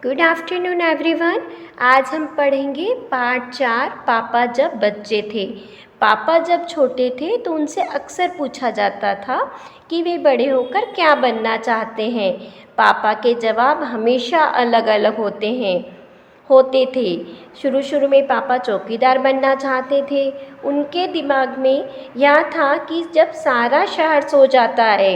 Good afternoon everyone. आज हम पढ़ेंगे पार्ट 4 पापा जब बच्चे थे। पापा जब छोटे थे तो उनसे अक्सर पूछा जाता था कि वे बड़े होकर क्या बनना चाहते हैं। पापा के जवाब हमेशा अलग अलग होते थे। शुरू शुरू में पापा चौकीदार बनना चाहते थे। उनके दिमाग में यह था कि जब सारा शहर सो जाता है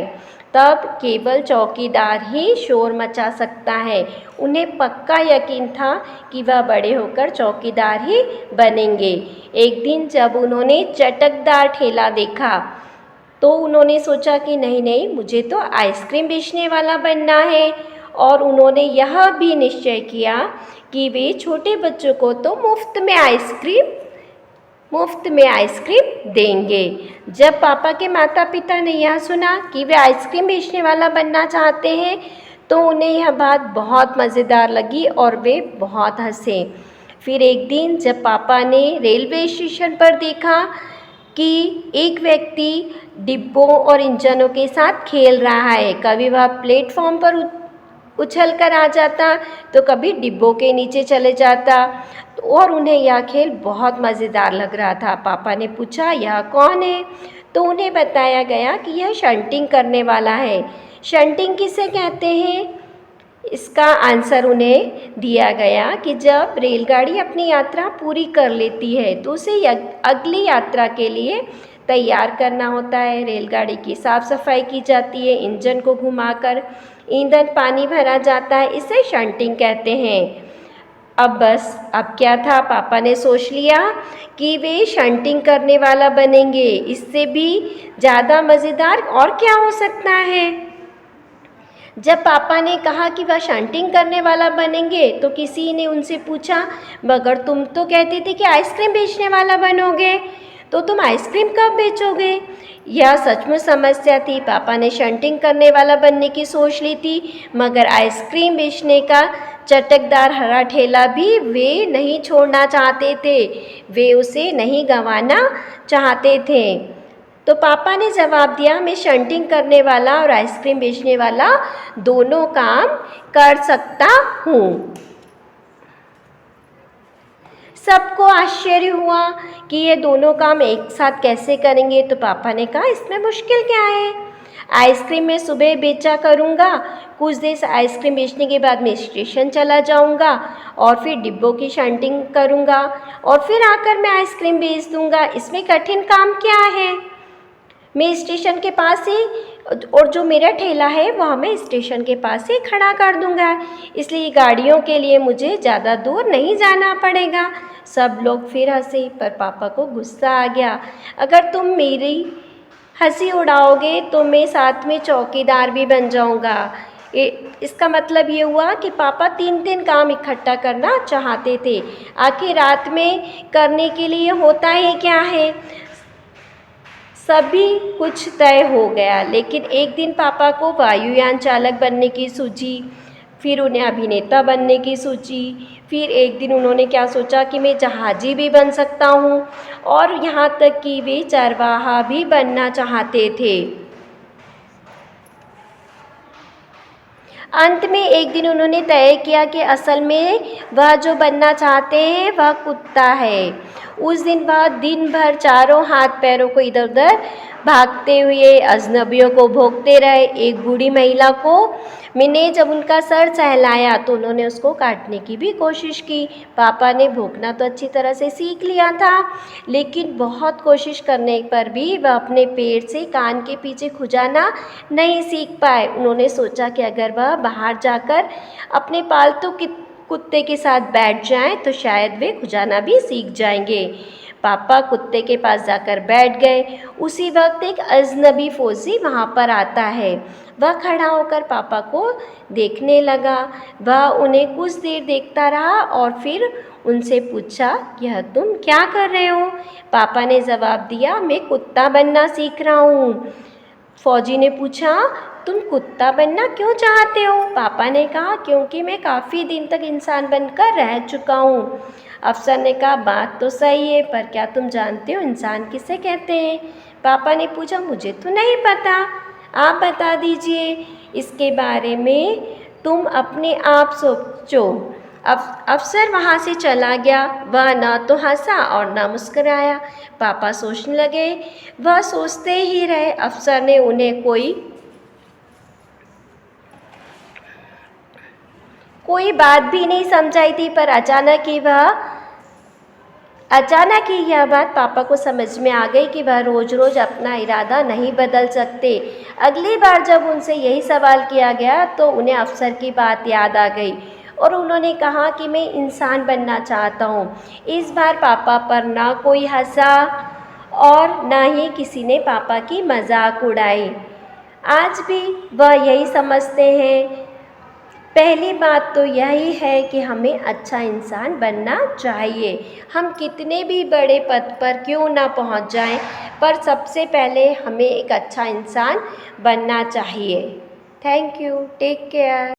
तब केवल चौकीदार ही शोर मचा सकता है। उन्हें पक्का यकीन था कि वह बड़े होकर चौकीदार ही बनेंगे। एक दिन जब उन्होंने चटकदार ठेला देखा तो उन्होंने सोचा कि नहीं, मुझे तो आइसक्रीम बेचने वाला बनना है। और उन्होंने यह भी निश्चय किया कि वे छोटे बच्चों को तो मुफ्त में आइसक्रीम देंगे। जब पापा के माता पिता ने यह सुना कि वे आइसक्रीम बेचने वाला बनना चाहते हैं तो उन्हें यह बात बहुत मज़ेदार लगी और वे बहुत हंसे। फिर एक दिन जब पापा ने रेलवे स्टेशन पर देखा कि एक व्यक्ति डिब्बों और इंजनों के साथ खेल रहा है, कभी वह प्लेटफॉर्म पर उछल कर आ जाता तो कभी डिब्बों के नीचे चले जाता, और उन्हें यह खेल बहुत मज़ेदार लग रहा था। पापा ने पूछा यह कौन है, तो उन्हें बताया गया कि यह शंटिंग करने वाला है। शंटिंग किसे कहते हैं? इसका आंसर उन्हें दिया गया कि जब रेलगाड़ी अपनी यात्रा पूरी कर लेती है तो उसे अगली यात्रा के लिए तैयार करना होता है। रेलगाड़ी की साफ़ सफाई की जाती है, इंजन को घुमाकर ईंधन पानी भरा जाता है, इसे शंटिंग कहते हैं। अब क्या था, पापा ने सोच लिया कि वे शंटिंग करने वाला बनेंगे। इससे भी ज़्यादा मज़ेदार और क्या हो सकता है। जब पापा ने कहा कि वह शंटिंग करने वाला बनेंगे तो किसी ने उनसे पूछा, मगर तुम तो कहते थे कि आइसक्रीम बेचने वाला बनोगे, तो तुम आइसक्रीम कब बेचोगे? यह सचमुच समस्या थी। पापा ने शंटिंग करने वाला बनने की सोच ली थी, मगर आइसक्रीम बेचने का चटकदार हरा ठेला भी वे नहीं छोड़ना चाहते थे। वे उसे नहीं गंवाना चाहते थे। तो पापा ने जवाब दिया, मैं शंटिंग करने वाला और आइसक्रीम बेचने वाला दोनों काम कर सकता हूँ। सबको आश्चर्य हुआ कि ये दोनों काम एक साथ कैसे करेंगे। तो पापा ने कहा इसमें मुश्किल क्या है, आइसक्रीम मैं सुबह बेचा करूँगा, कुछ देर आइसक्रीम बेचने के बाद मैं स्टेशन चला जाऊँगा और फिर डिब्बों की शंटिंग करूँगा और फिर आकर मैं आइसक्रीम बेच दूँगा। इसमें कठिन काम क्या है? मैं स्टेशन के पास ही, और जो मेरा ठेला है वह मैं स्टेशन के पास ही खड़ा कर दूँगा, इसलिए गाड़ियों के लिए मुझे ज़्यादा दूर नहीं जाना पड़ेगा। सब लोग फिर हंसे, पर पापा को गुस्सा आ गया। अगर तुम मेरी हंसी उड़ाओगे तो मैं साथ में चौकीदार भी बन जाऊँगा। इसका मतलब ये हुआ कि पापा 3 काम इकट्ठा करना चाहते थे। आखिर रात में करने के लिए होता ही क्या है। सभी कुछ तय हो गया, लेकिन एक दिन पापा को वायुयान चालक बनने की सूझी, फिर उन्हें अभिनेता बनने की सूझी, फिर एक दिन उन्होंने क्या सोचा कि मैं जहाजी भी बन सकता हूँ, और यहाँ तक कि वे चरवाहा भी बनना चाहते थे। अंत में एक दिन उन्होंने तय किया कि असल में वह जो बनना चाहते हैं वह कुत्ता है। उस दिन वह दिन भर चारों हाथ पैरों को इधर उधर भागते हुए अजनबियों को भौंकते रहे। एक बूढ़ी महिला को मैंने जब उनका सर सहलाया तो उन्होंने उसको काटने की भी कोशिश की। पापा ने भौंकना तो अच्छी तरह से सीख लिया था, लेकिन बहुत कोशिश करने पर भी वह अपने पेट से कान के पीछे खुजाना नहीं सीख पाए। उन्होंने सोचा कि अगर वह बाहर जाकर अपने पालतू कुत्ते के साथ बैठ जाएं तो शायद वे खुजाना भी सीख जाएंगे। पापा कुत्ते के पास जाकर बैठ गए। उसी वक्त एक अजनबी फौजी वहाँ पर आता है। वह खड़ा होकर पापा को देखने लगा। वह उन्हें कुछ देर देखता रहा और फिर उनसे पूछा, यह तुम क्या कर रहे हो? पापा ने जवाब दिया, मैं कुत्ता बनना सीख रहा हूँ। फौजी ने पूछा, तुम कुत्ता बनना क्यों चाहते हो? पापा ने कहा, क्योंकि मैं काफ़ी दिन तक इंसान बनकर रह चुका हूँ। अफसर ने कहा, बात तो सही है, पर क्या तुम जानते हो इंसान किसे कहते हैं? पापा ने पूछा, मुझे तो नहीं पता, आप बता दीजिए इसके बारे में। तुम अपने आप सोचो। अफसर वहाँ से चला गया। वह न तो हंसा और न मुस्कुराया। पापा सोचने लगे। वह सोचते ही रहे। अफसर ने उन्हें कोई बात भी नहीं समझाई थी, पर अचानक ही यह बात पापा को समझ में आ गई कि वह रोज़ रोज़ अपना इरादा नहीं बदल सकते। अगली बार जब उनसे यही सवाल किया गया तो उन्हें अफसर की बात याद आ गई और उन्होंने कहा कि मैं इंसान बनना चाहता हूँ। इस बार पापा पर ना कोई हंसा और ना ही किसी ने पापा की मजाक उड़ाई। आज भी वह यही समझते हैं। पहली बात तो यही है कि हमें अच्छा इंसान बनना चाहिए। हम कितने भी बड़े पद पर क्यों ना पहुंच जाएं, पर सबसे पहले हमें एक अच्छा इंसान बनना चाहिए। Thank you. Take care.